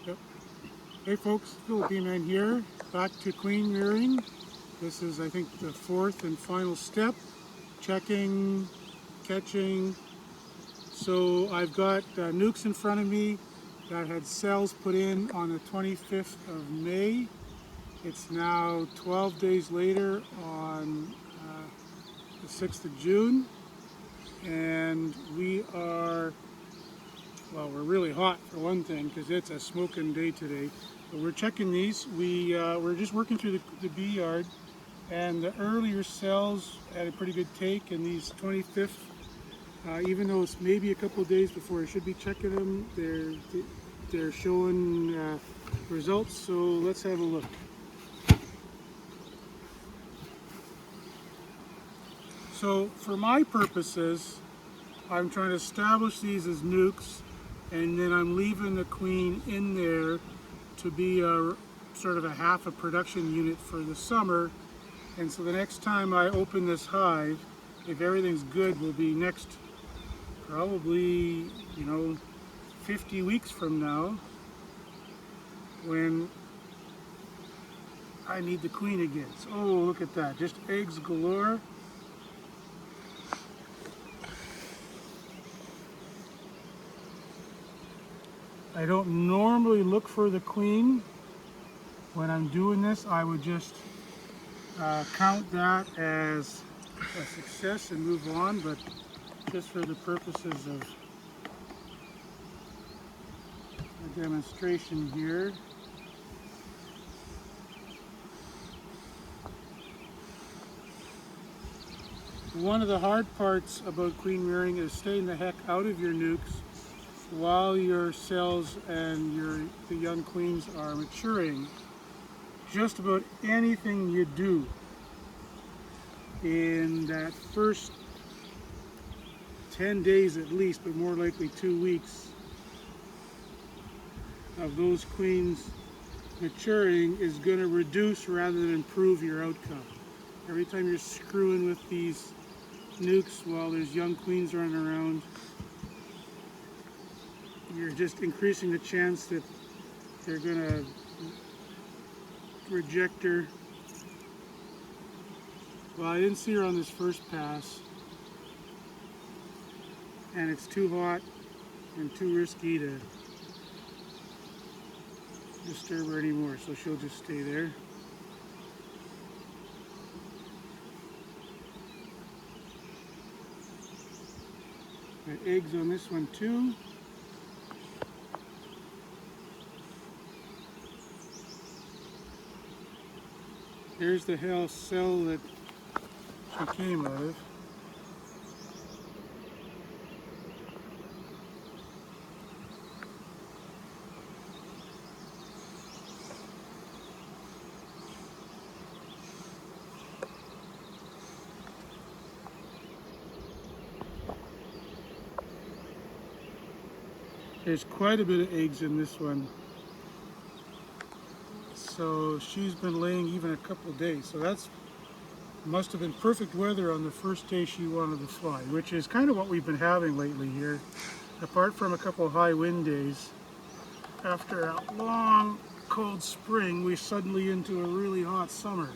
Yep. Hey folks, Philippine Man here, back to queen rearing. This is, I think, the fourth and final step. Checking, catching. So I've got nukes in front of me that had cells put in on the 25th of May. It's now 12 days later on the 6th of June. And we're really hot for one thing because it's a smoking day today. But we're checking these. We're just working through the bee yard, and the earlier cells had a pretty good take, and these 25th, even though it's maybe a couple of days before I should be checking them, they're showing results. So let's have a look. So for my purposes, I'm trying to establish these as nukes, and then I'm leaving the queen in there to be a sort of a half a production unit for the summer. And so the next time I open this hive, if everything's good, will be next probably 50 weeks from now, when I need the queen again. So, oh, look at that, just eggs galore. I don't normally look for the queen when I'm doing this. I would just count that as a success and move on, but just for the purposes of a demonstration here. One of the hard parts about queen rearing is staying the heck out of your nukes while your cells and the young queens are maturing. Just about anything you do in that first 10 days at least, but more likely 2 weeks of those queens maturing is going to reduce rather than improve your outcome. Every time you're screwing with these nukes while there's young queens running around, you're just increasing the chance that they're going to reject her. Well, I didn't see her on this first pass, and it's too hot and too risky to disturb her anymore, so she'll just stay there. Got eggs on this one too. There's the cell that she came out of. There's quite a bit of eggs in this one. So she's been laying even a couple of days. So that's must have been perfect weather on the first day she wanted to fly, which is kind of what we've been having lately here. Apart from a couple of high wind days, after a long cold spring, we're suddenly into a really hot summer.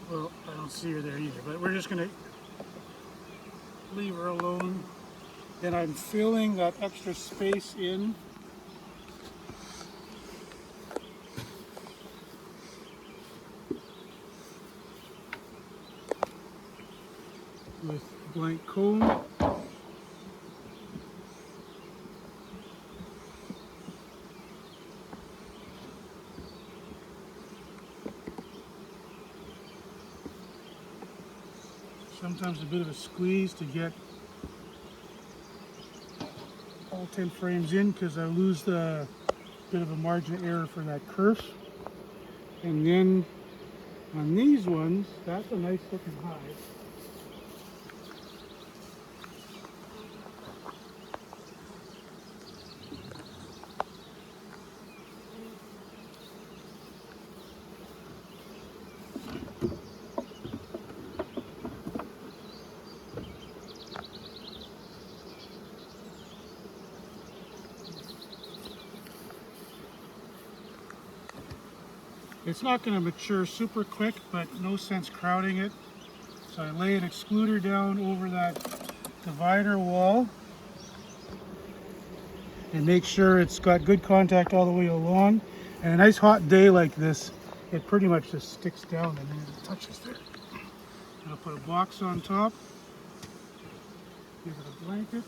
Well, I don't see her there either, but we're just going to leave her alone. Then I'm filling that extra space in with blank comb. Sometimes a bit of a squeeze to get all 10 frames in, because I lose the bit of a margin of error for that kerf. And then on these ones, that's a nice looking hive. It's not going to mature super quick, but no sense crowding it. So I lay an excluder down over that divider wall and make sure it's got good contact all the way along. And a nice hot day like this, it pretty much just sticks down and then it touches there. I'll put a box on top, give it a blanket.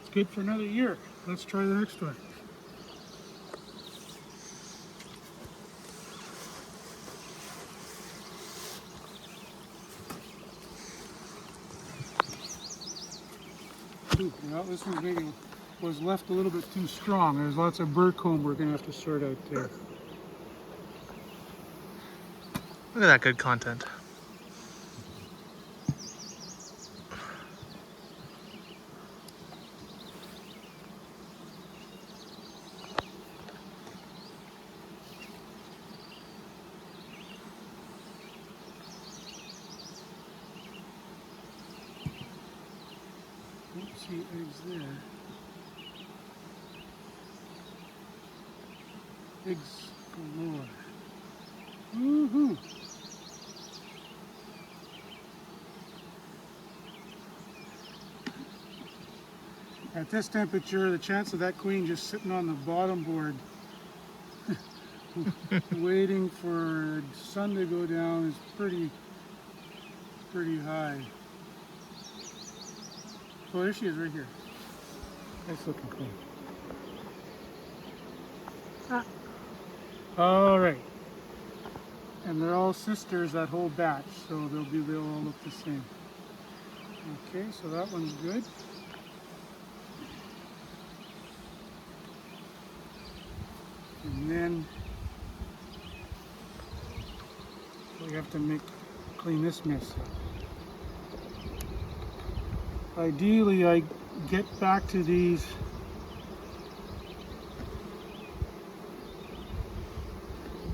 It's good for another year. Let's try the next one. Ooh, well, this one maybe was left a little bit too strong. There's lots of burr comb we're going to have to sort out there. Look at that good content. Don't see eggs there. Eggs galore. Woohoo! At this temperature, the chance of that queen just sitting on the bottom board waiting for the sun to go down is pretty high. Oh, there she is right here. Nice looking queen. Ah. All right. And they're all sisters that whole batch, so they'll all look the same. Okay, so that one's good. And then we have to clean this mess up. Ideally, I get back to these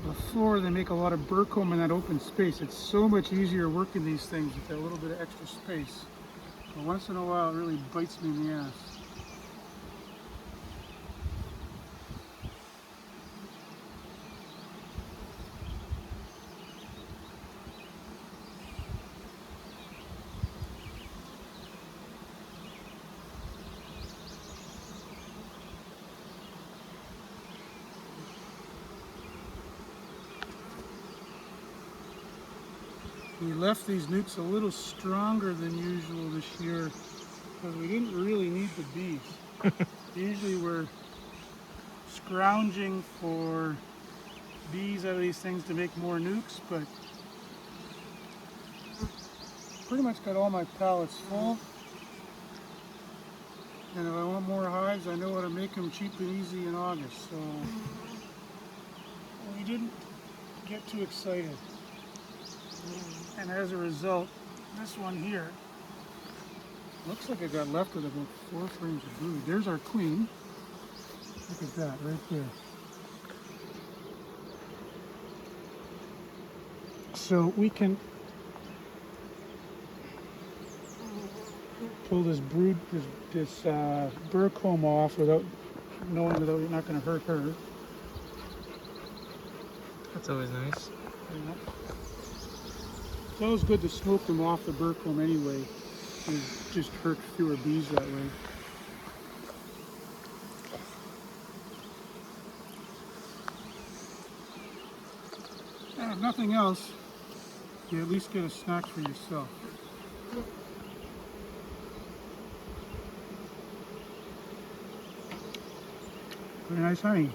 before they make a lot of burr comb in that open space. It's so much easier working these things with that little bit of extra space. But once in a while, it really bites me in the ass. We left these nukes a little stronger than usual this year because we didn't really need the bees. Usually we're scrounging for bees out of these things to make more nukes, but pretty much got all my pallets full. And if I want more hives, I know how to make them cheap and easy in August. So we didn't get too excited. And as a result, this one here looks like I got left with about 4 frames of brood. There's our queen. Look at that right there. So we can pull this brood, this burr comb off without knowing that we're not going to hurt her. That's always nice. Yeah. It's always good to smoke them off the burr comb anyway. You just hurt fewer bees that way. And if nothing else, you at least get a snack for yourself. Very nice honey.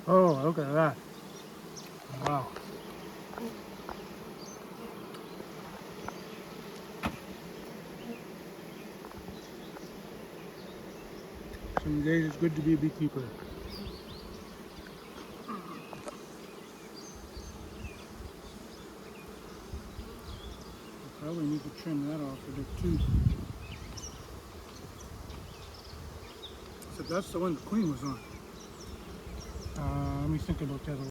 Oh, look at that. Wow. Some days it's good to be a beekeeper. Probably need to trim that off a bit too. So that's the one the queen was on. Let me think about that a little.